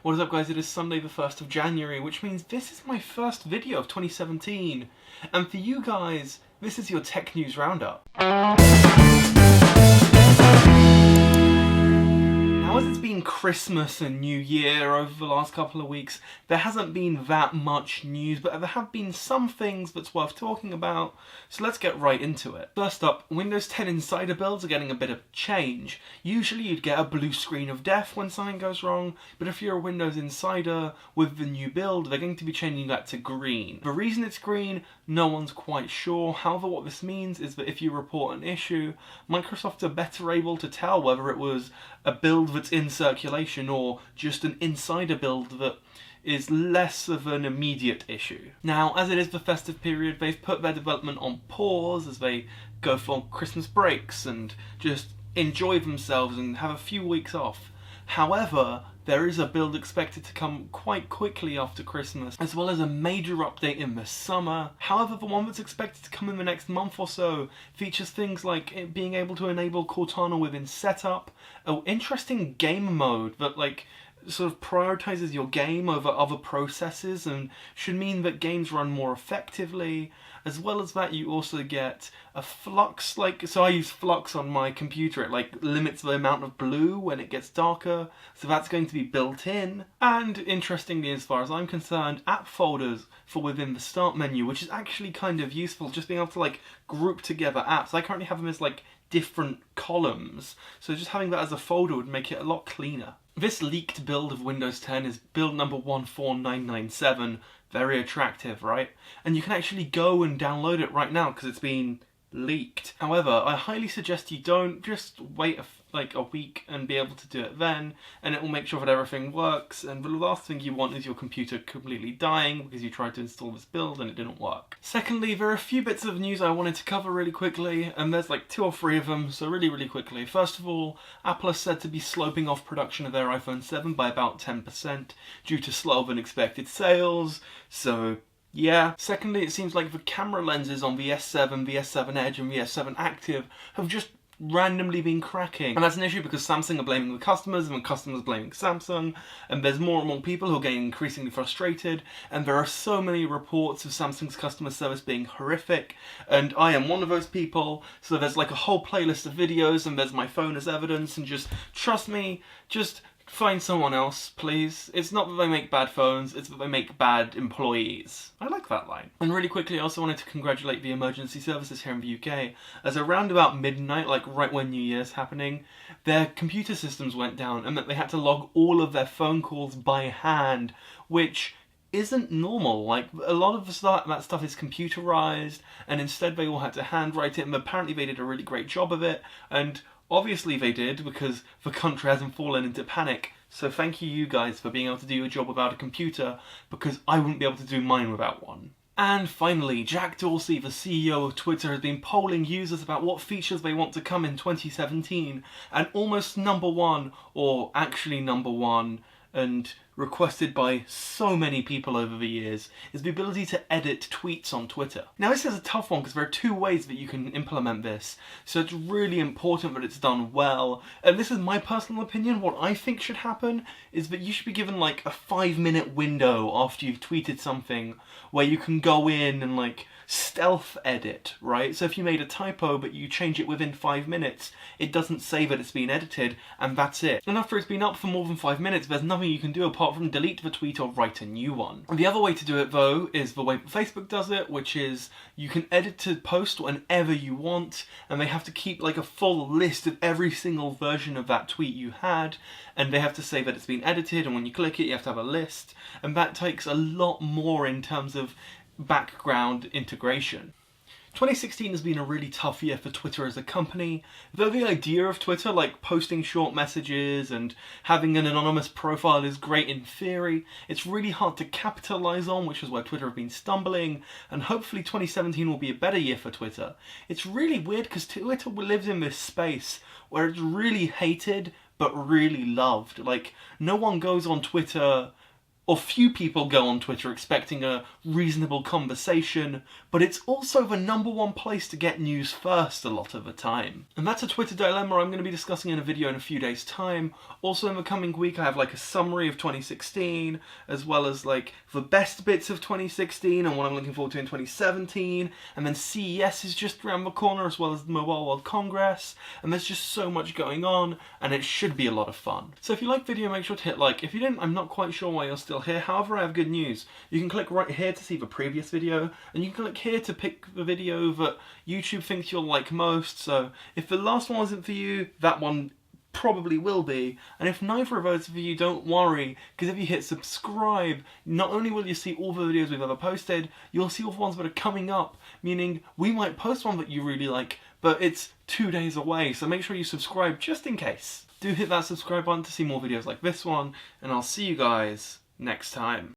What is up guys, it is Sunday the 1st of January, which means this is my first video of 2017. And for you guys, this is your tech news roundup. Now as it's been Christmas and New Year over the last couple of weeks, there hasn't been that much news, but there have been some things that's worth talking about, so let's get right into it. First up, Windows 10 Insider builds are getting a bit of change. Usually you'd get a blue screen of death when something goes wrong, but if you're a Windows Insider with the new build, they're going to be changing that to green. The reason it's green, no one's quite sure. However, what this means is that if you report an issue, Microsoft are better able to tell whether it was a build that's in circulation or just an insider build that is less of an immediate issue. Now, as it is the festive period, they've put their development on pause as they go for Christmas breaks and just enjoy themselves and have a few weeks off. However, there is a build expected to come quite quickly after Christmas, as well as a major update in the summer. However, the one that's expected to come in the next month or so features things like it being able to enable Cortana within setup, an interesting game mode that sort of prioritizes your game over other processes and should mean that games run more effectively. As well as that, you also get a flux, so I use flux on my computer, it limits the amount of blue when it gets darker, so that's going to be built in. And interestingly, as far as I'm concerned, app folders for within the start menu, which is actually kind of useful, just being able to group together apps. I currently have them as different columns, so just having that as a folder would make it a lot cleaner. This leaked build of Windows 10 is build number 14997, very attractive, right? And you can actually go and download it right now because it's been leaked. However, I highly suggest you don't. Just wait a week and be able to do it then, and it will make sure that everything works. And the last thing you want is your computer completely dying because you tried to install this build and it didn't work. Secondly, there are a few bits of news I wanted to cover really quickly, and there's 2 or 3 of them, so really quickly. First of all, Apple is said to be sloping off production of their iPhone 7 by about 10% due to slower than expected sales, so yeah. Secondly, it seems like the camera lenses on the S7, the S7 Edge and the S7 Active have just randomly been cracking. And that's an issue because Samsung are blaming the customers and the customers are blaming Samsung, and there's more and more people who are getting increasingly frustrated, and there are so many reports of Samsung's customer service being horrific, and I am one of those people, so there's a whole playlist of videos and there's my phone as evidence, and just trust me, just find someone else, please. It's not that they make bad phones, it's that they make bad employees. I like that line. And really quickly, I also wanted to congratulate the emergency services here in the UK, as around about midnight, right when New Year's happening, their computer systems went down and that they had to log all of their phone calls by hand, which isn't normal. A lot of that stuff is computerized, and instead they all had to handwrite it, and apparently they did a really great job of it, and obviously they did because the country hasn't fallen into panic. So thank you guys for being able to do your job without a computer, because I wouldn't be able to do mine without one. And finally, Jack Dorsey, the CEO of Twitter, has been polling users about what features they want to come in 2017, and almost number one, or actually number one, and requested by so many people over the years, is the ability to edit tweets on Twitter. Now this is a tough one because there are 2 ways that you can implement this, so it's really important that it's done well. And this is my personal opinion. What I think should happen is that you should be given a 5-minute window after you've tweeted something where you can go in and stealth edit, right? So if you made a typo but you change it within 5 minutes, it doesn't say that it's been edited, and that's it. And after it's been up for more than 5 minutes, there's nothing you can do apart from delete the tweet or write a new one. And the other way to do it though is the way Facebook does it, which is you can edit to post whenever you want, and they have to keep a full list of every single version of that tweet you had, and they have to say that it's been edited, and when you click it you have to have a list, and that takes a lot more in terms of background integration. 2016 has been a really tough year for Twitter as a company. Though the idea of Twitter, posting short messages and having an anonymous profile, is great in theory, it's really hard to capitalize on, which is where Twitter have been stumbling, and hopefully 2017 will be a better year for Twitter. It's really weird because Twitter lives in this space where it's really hated but really loved. No one goes on Twitter or few people go on Twitter expecting a reasonable conversation, but it's also the #1 place to get news first a lot of the time. And that's a Twitter dilemma I'm going to be discussing in a video in a few days' time. Also in the coming week I have like a summary of 2016, as well as like the best bits of 2016 and what I'm looking forward to in 2017, and then CES is just around the corner, as well as the Mobile World Congress, and there's just so much going on, and it should be a lot of fun. So if you like the video, make sure to hit like. If you didn't, I'm not quite sure why you're still here. However, I have good news. You can click right here to see the previous video, and you can click here to pick the video that YouTube thinks you'll like most. So if the last one wasn't for you, that one probably will be, and if neither of those are for you, don't worry, because if you hit subscribe, not only will you see all the videos we've ever posted, you'll see all the ones that are coming up, meaning we might post one that you really like, but it's 2 days away, so make sure you subscribe just in case. Do hit that subscribe button to see more videos like this one, and I'll see you guys next time.